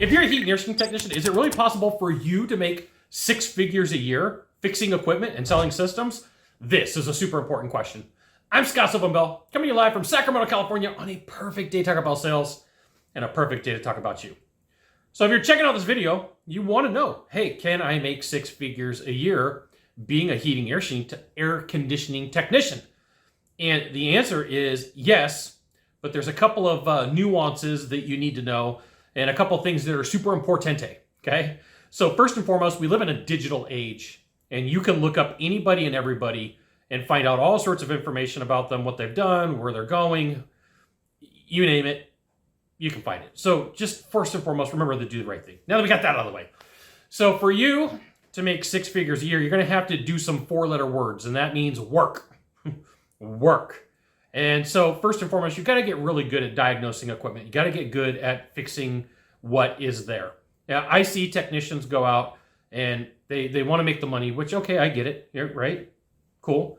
If you're a heat and air conditioning technician, is it really possible for you to make 6 figures a year fixing equipment and selling systems? This is a super important question. I'm Scott Sylvan Bell, coming to you live from Sacramento, California on a perfect day to talk about sales and a perfect day to talk about you. So if you're checking out this video, you want to know, hey, can I make 6 figures a year being a heating air conditioning technician? And the answer is yes, but there's a couple of nuances that you need to know and a couple of things that are super importante, okay? So first and foremost, we live in a digital age, and you can look up anybody and everybody and find out all sorts of information about them, what they've done, where they're going, you name it, you can find it. So just first and foremost, remember to do the right thing. Now that we got that out of the way. So for you to make 6 figures a year, you're gonna have to do some 4-letter words, and that means work. Work. And so first and foremost, you've got to get really good at diagnosing equipment. You got to get good at fixing what is there. Now, I see technicians go out and they want to make the money, which, okay, I get it, right? Cool.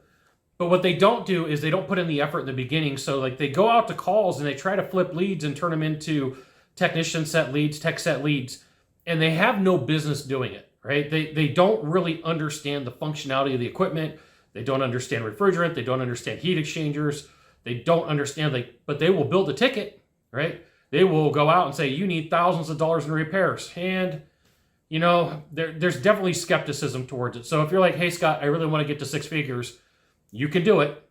But what they don't do is they don't put in the effort in the beginning. So like they go out to calls and they try to flip leads and turn them into technician set leads, tech set leads, and they have no business doing it, right? They don't really understand the functionality of the equipment. They don't understand refrigerant. They don't understand heat exchangers. They don't understand, but they will build a ticket, right? They will go out and say, you need thousands of dollars in repairs. And, you know, there's definitely skepticism towards it. So if you're like, hey, Scott, I really want to get to 6 figures, you can do it.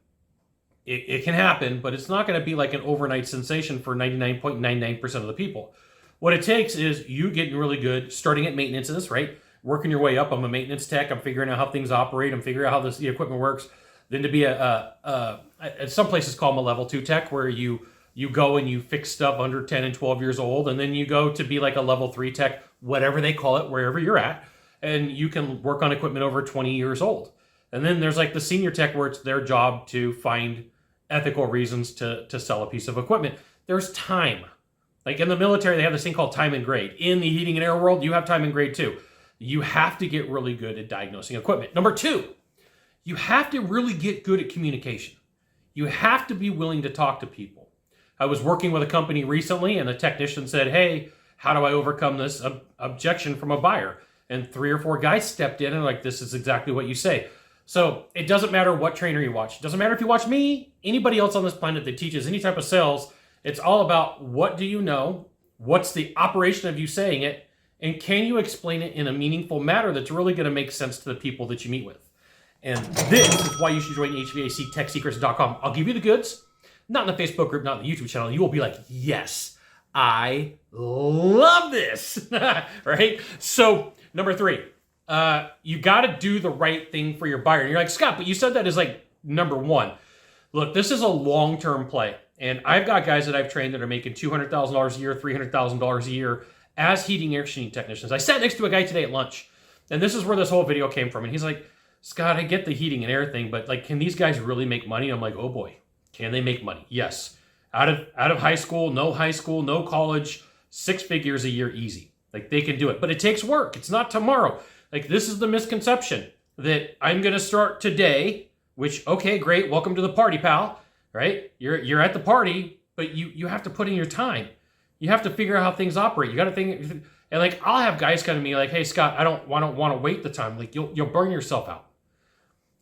It can happen, but it's not going to be like an overnight sensation for 99.99% of the people. What it takes is you getting really good, starting at maintenances, right? Working your way up. I'm a maintenance tech. I'm figuring out how things operate. I'm figuring out how the equipment works. Then to be some places call them a level 2 tech, where you go and you fix stuff under 10 and 12 years old, and then you go to be like a level 3 tech, whatever they call it, wherever you're at, and you can work on equipment over 20 years old. And then there's like the senior tech, where it's their job to find ethical reasons to sell a piece of equipment. There's time. Like in the military, they have this thing called time and grade. In the heating and air world, you have time and grade too. You have to get really good at diagnosing equipment. Number 2, you have to really get good at communication. You have to be willing to talk to people. I was working with a company recently, and a technician said, hey, how do I overcome this objection from a buyer? And 3 or 4 guys stepped in and like, this is exactly what you say. So it doesn't matter what trainer you watch. It doesn't matter if you watch me, anybody else on this planet that teaches any type of sales. It's all about, what do you know? What's the operation of you saying it? And can you explain it in a meaningful manner that's really going to make sense to the people that you meet with? And this is why you should join HVACTechSecrets.com. I'll give you the goods, not in the Facebook group, not in the YouTube channel. You will be like, yes, I love this, right? So number 3, you got to do the right thing for your buyer. And you're like, Scott, but you said that is like number 1. Look, this is a long-term play. And I've got guys that I've trained that are making $200,000 a year, $300,000 a year as heating air conditioning technicians. I sat next to a guy today at lunch, and this is where this whole video came from. And he's like, Scott, I get the heating and air thing, but like, can these guys really make money? I'm like, oh boy, can they make money? Yes. Out of high school, no college, 6 figures a year, easy. Like they can do it, but it takes work. It's not tomorrow. Like this is the misconception that I'm going to start today, which, okay, great. Welcome to the party, pal, right? You're at the party, but you have to put in your time. You have to figure out how things operate. You got to think, and like, I'll have guys come to me like, hey, Scott, I don't want to wait the time. Like you'll burn yourself out.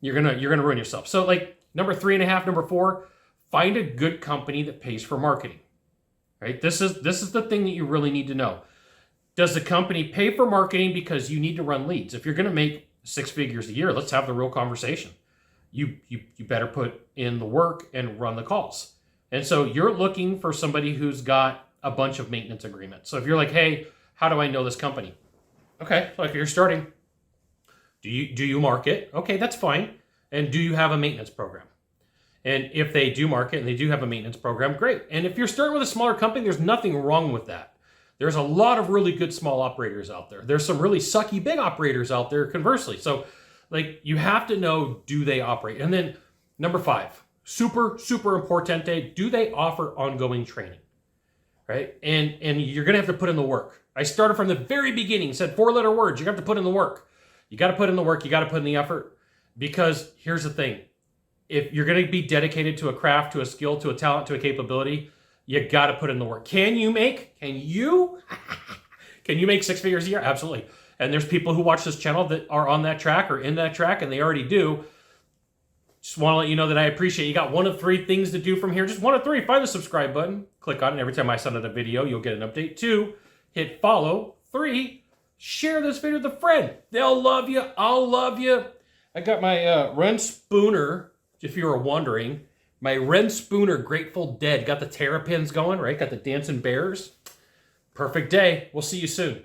You're gonna ruin yourself. So like number 3.5, number 4, find a good company that pays for marketing. Right? This is the thing that you really need to know. Does the company pay for marketing because you need to run leads? If you're gonna make 6 figures a year, let's have the real conversation. You better put in the work and run the calls. And so you're looking for somebody who's got a bunch of maintenance agreements. So if you're like, hey, how do I know this company? Okay, like you're starting. Do you market? Okay, that's fine. And do you have a maintenance program? And if they do market and they do have a maintenance program, great. And if you're starting with a smaller company, there's nothing wrong with that. There's a lot of really good small operators out there. There's some really sucky big operators out there, conversely. So like you have to know, do they operate? And then number 5, super, super importante, do they offer ongoing training? Right? And you're going to have to put in the work. I started from the very beginning, said 4-letter words. You have to put in the work. You got to put in the work. You got to put in the effort, because here's the thing. If you're going to be dedicated to a craft, to a skill, to a talent, to a capability, you got to put in the work. Can you Can you make 6 figures a year? Absolutely. And there's people who watch this channel that are on that track or in that track, and they already do. Just want to let you know that I appreciate you. Got 1 of 3 things to do from here. Just 1 of 3. Find the subscribe button. Click on it. Every time I send out a video, you'll get an update. 2, hit follow. 3, share this video with a friend. They'll love you. I'll love you. I got my Ren Spooner, if you were wondering. My Ren Spooner Grateful Dead. Got the terrapins going, right? Got the dancing bears. Perfect day. We'll see you soon.